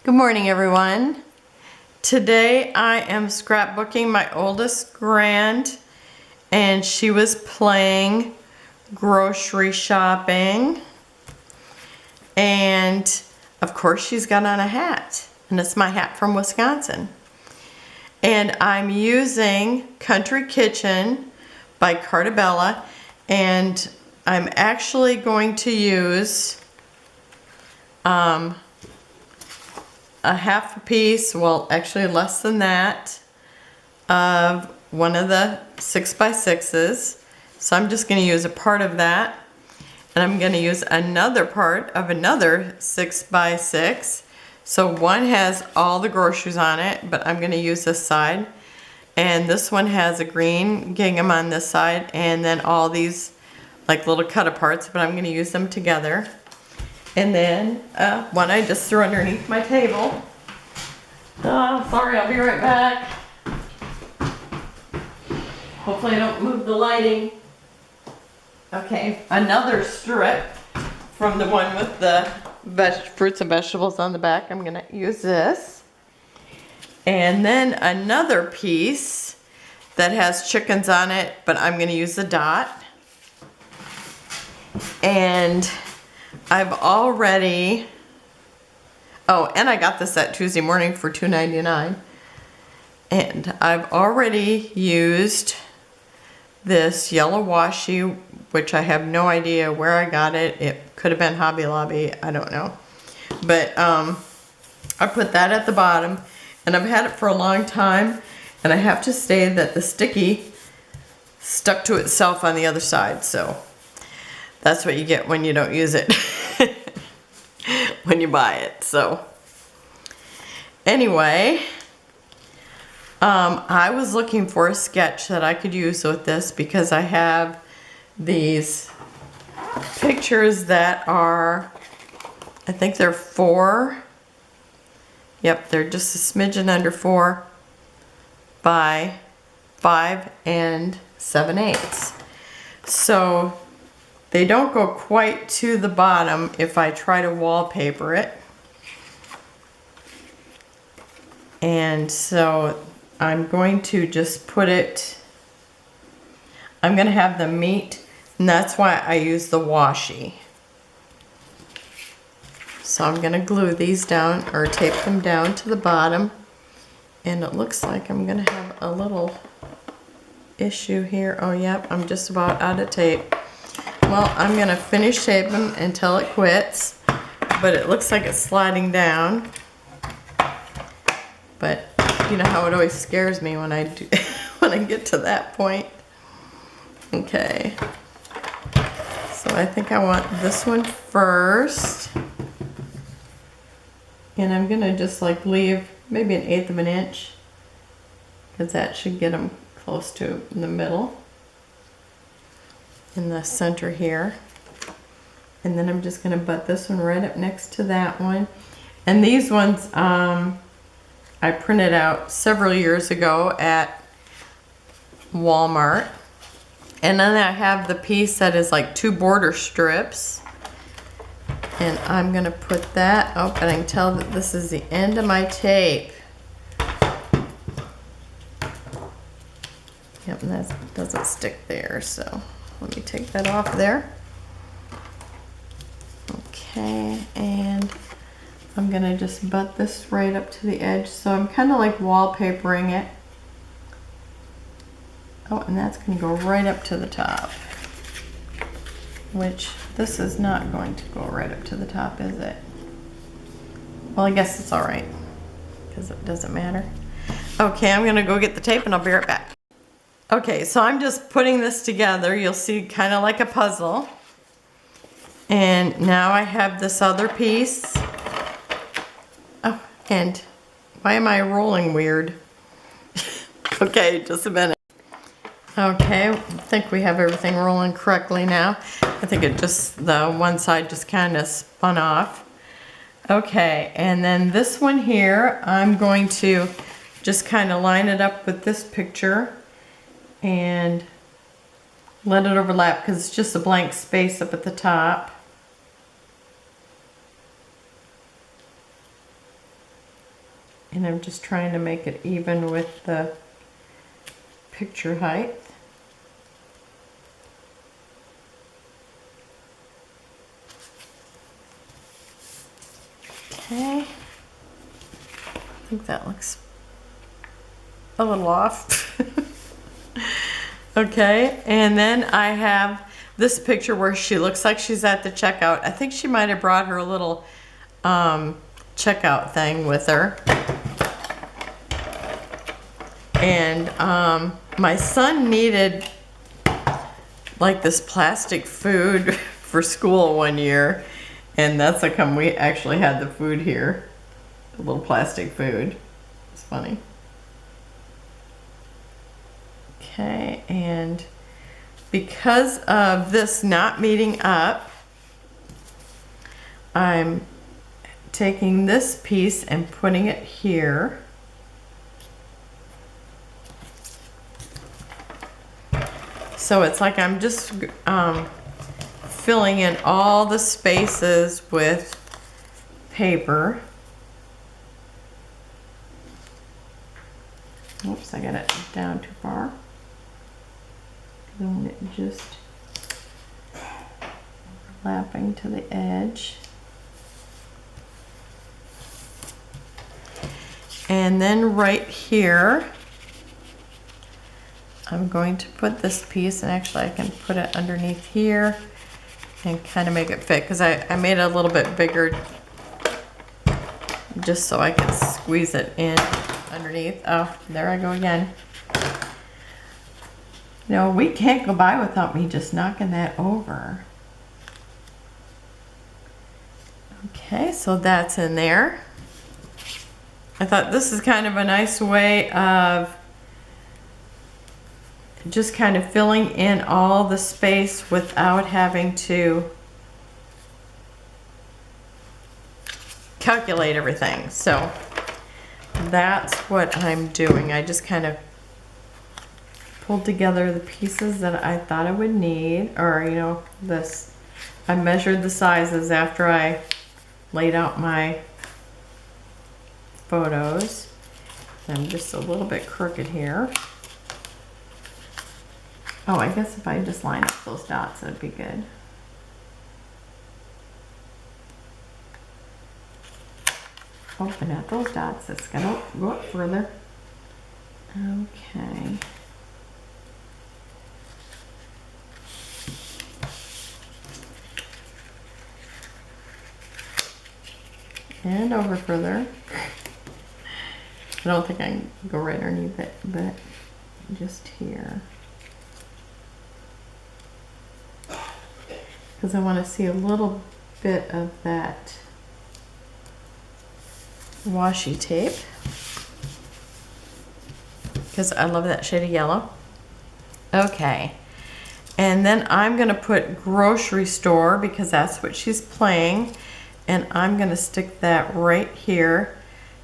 Good morning, everyone. Today I am scrapbooking my oldest grand, and she was playing grocery shopping, and of course she's got on a hat, and it's my hat from Wisconsin. And I'm using Country Kitchen by Cartabella, and I'm actually going to use a half a piece, well actually less than that, of one of the 6x6s. So I'm just going to use a part of that, and I'm going to use another part of another 6x6. So one has all the groceries on it, but I'm going to use this side, and this one has a green gingham on this side, and then all these like little cut aparts, but I'm going to use them together. And then one I just threw underneath my table. Oh, sorry, I'll be right back. Hopefully I don't move the lighting. Okay, another strip from the one with the fruits and vegetables on the back. I'm gonna use this. And then another piece that has chickens on it, but I'm gonna use the dot. And I've already, oh, and I got this at Tuesday Morning for $2.99. And I've already used this yellow washi, which I have no idea where I got it. It could have been Hobby Lobby, I don't know. But I put that at the bottom, and I've had it for a long time, and I have to say that the sticky stuck to itself on the other side, so that's what you get when you don't use it. When you buy it. So anyway, I was looking for a sketch that I could use with this because I have these pictures that are, I think they're 4. Yep, they're just a smidgen under 4 by 5 7/8. So they don't go quite to the bottom if I try to wallpaper it. And so I'm going to just put it, I'm going to have them meet, and that's why I use the washi. So I'm going to glue these down, or tape them down to the bottom. And it looks like I'm going to have a little issue here. Oh, yep, I'm just about out of tape. Well, I'm going to finish taping until it quits, but it looks like it's sliding down. But you know how it always scares me when I do when I get to that point. Okay. So I think I want this one first. And I'm going to just like leave maybe 1/8 of an inch, because that should get them close to the middle. In the center here, and then I'm just going to butt this one right up next to that one. And these ones I printed out several years ago at Walmart. And then I have the piece that is like 2 border strips, and I'm going to put that up, and I can tell that this is the end of my tape. Yep, and that doesn't stick there, so let me take that off there. Okay, and I'm gonna just butt this right up to the edge. So I'm kind of like wallpapering it. Oh, and that's gonna go right up to the top. Which, this is not going to go right up to the top, is it? Well, I guess it's all right, because it doesn't matter. Okay, I'm gonna go get the tape and I'll be right back. Okay, so I'm just putting this together. You'll see kind of like a puzzle. And now I have this other piece. Oh, and why am I rolling weird? Okay, just a minute. Okay, I think we have everything rolling correctly now. I think it just, the one side just kind of spun off. Okay, and then this one here, I'm going to just kind of line it up with this picture and let it overlap, because it's just a blank space up at the top. And I'm just trying to make it even with the picture height. Okay. I think that looks a little off. Okay, and then I have this picture where she looks like she's at the checkout. I think she might have brought her little checkout thing with her. And my son needed like this plastic food for school one year, and that's how come we actually had the food here, the little plastic food. It's funny. Okay, and because of this not meeting up, I'm taking this piece and putting it here. So it's like I'm just filling in all the spaces with paper. Oops, I got it down too far. I want it just overlapping to the edge. And then right here, I'm going to put this piece, and actually I can put it underneath here and kind of make it fit, because I made it a little bit bigger just so I can squeeze it in underneath. Oh, there I go again. You know, we can't go by without me just knocking that over. Okay, so that's in there. I thought this is kind of a nice way of just kind of filling in all the space without having to calculate everything. So that's what I'm doing. I just kind of pulled together the pieces that I thought I would need, or you know, this, I measured the sizes after I laid out my photos. I'm just a little bit crooked here. Oh, I guess if I just line up those dots, that'd be good. Oh, but not those dots. It's gonna go up further. Okay. And over further. I don't think I can go right underneath it, but just here. Because I want to see a little bit of that washi tape. Because I love that shade of yellow. Okay. And then I'm going to put grocery store, because that's what she's playing. And I'm going to stick that right here.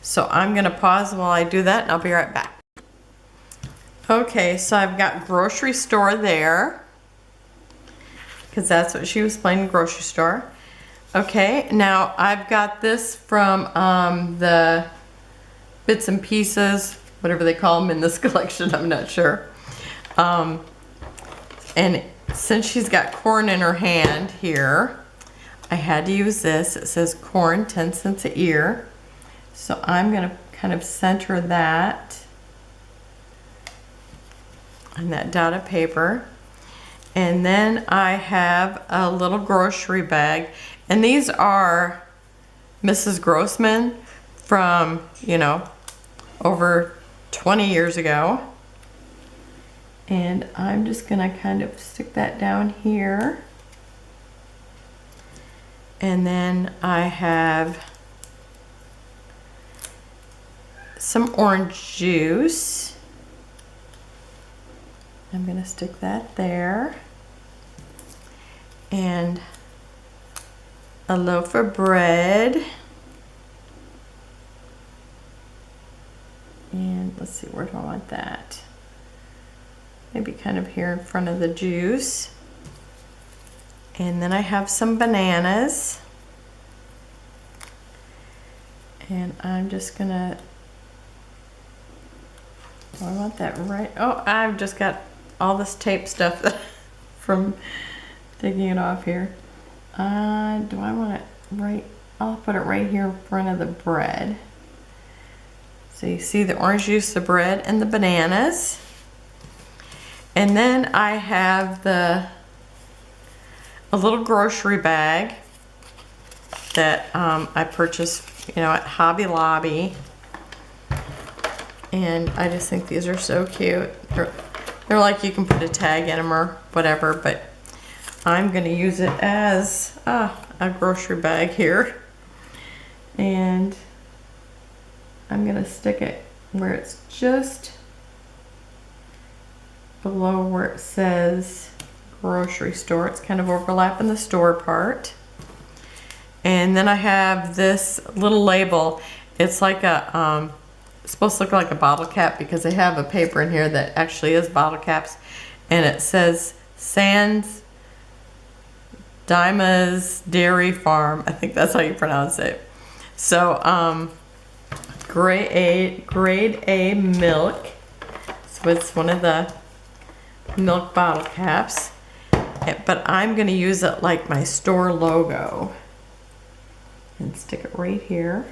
So I'm going to pause while I do that, and I'll be right back. Okay, so I've got grocery store there, because that's what she was playing, grocery store. Okay, now I've got this from the bits and pieces, whatever they call them in this collection, I'm not sure. And since she's got corn in her hand here, I had to use this. It says corn, 10 cents a ear. So I'm going to kind of center that on that dot of paper. And then I have a little grocery bag. And these are Mrs. Grossman from, you know, over 20 years ago. And I'm just going to kind of stick that down here. And then I have some orange juice. I'm going to stick that there. And a loaf of bread. And let's see, where do I want that? Maybe kind of here in front of the juice. And then I have some bananas. And I'm just gonna I want that right. Oh, I've just got all this tape stuff from taking it off here. Do I want it right? I'll put it right here in front of the bread. So you see the orange juice, the bread, and the bananas. And then I have a little grocery bag that I purchased, at Hobby Lobby. And I just think these are so cute. They're like you can put a tag in them or whatever, but I'm gonna use it as a grocery bag here. And I'm gonna stick it where it's just below where it says grocery store. It's kind of overlapping the store part. And then I have this little label. It's like it's supposed to look like a bottle cap because they have a paper in here that actually is bottle caps. And it says Sans Dimas Dairy Farm. I think that's how you pronounce it. So, grade A milk. So it's one of the milk bottle caps. But I'm going to use it like my store logo. And stick it right here.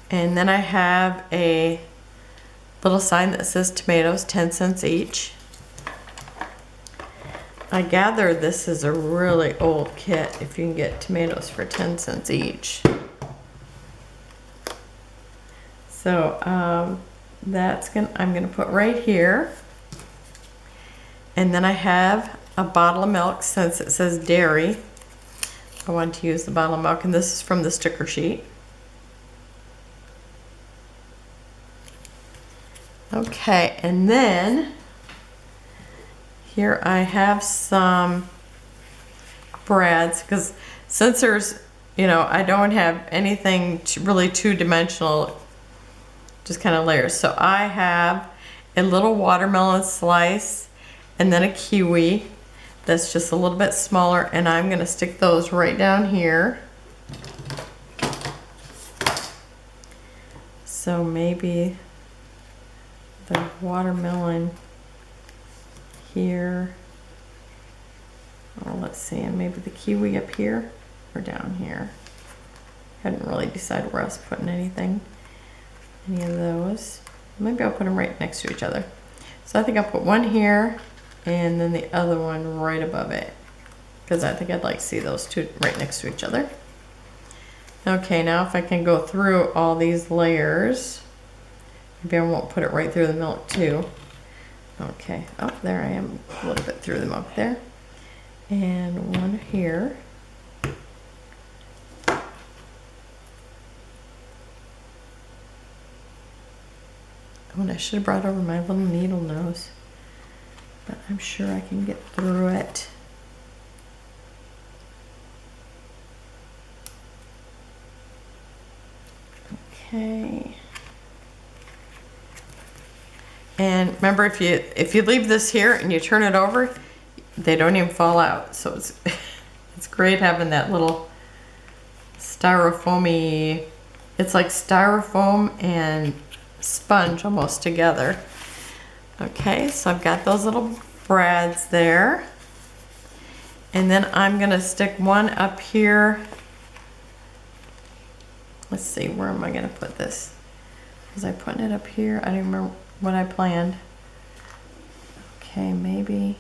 And then I have a little sign that says tomatoes, 10 cents each. I gather this is a really old kit if you can get tomatoes for 10 cents each. So I'm gonna put right here. And then I have a bottle of milk. Since it says dairy, I want to use the bottle of milk, and this is from the sticker sheet. Okay, and then here I have some brads, because since there's, I don't have anything really two-dimensional, just kind of layers. So I have a little watermelon slice and then a kiwi that's just a little bit smaller, and I'm going to stick those right down here. So maybe the watermelon here. Oh, let's see, and maybe the kiwi up here or down here. Hadn't really decided where I was putting any of those. Maybe I'll put them right next to each other. So I think I'll put one here and then the other one right above it, because I think I'd like to see those two right next to each other. Okay, now if I can go through all these layers, maybe I won't put it right through the milk too. Okay, oh, there I am, a little bit through the milk there. And one here. Oh, and I should have brought over my little needle nose, but I'm sure I can get through it. Okay. And remember, if you leave this here and you turn it over, they don't even fall out. So it's it's great having that little styrofoamy. It's like styrofoam and sponge almost together. Okay, so I've got those little brads there. And then I'm gonna stick one up here. Let's see, where am I gonna put this? Was I putting it up here? I don't remember what I planned. Okay, maybe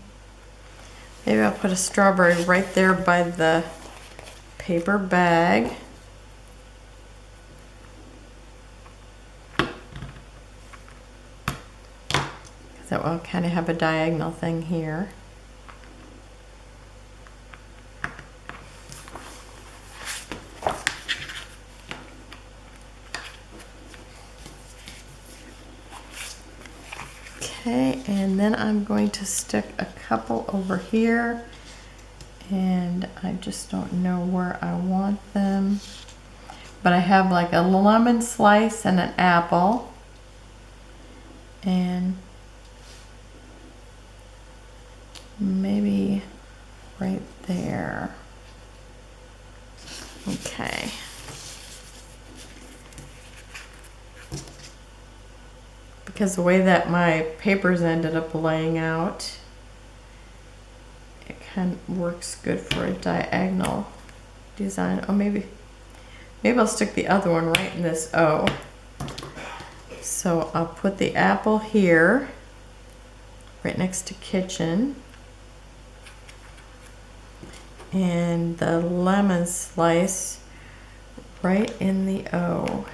I'll put a strawberry right there by the paper bag. That will kind of have a diagonal thing here. Okay, and then I'm going to stick a couple over here, and I just don't know where I want them. But I have like a lemon slice and an apple, and maybe right there. Okay. because the way that my papers ended up laying out, it kind of works good for a diagonal design. Oh, maybe I'll stick the other one right in this O. So I'll put the apple here, right next to kitchen. And the lemon slice right in the O.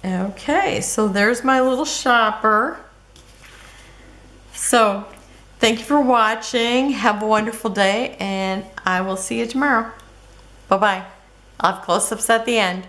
Okay, so there's my little shopper. So thank you for watching. Have a wonderful day, and I will see you tomorrow. Bye-bye. I'll have close-ups at the end.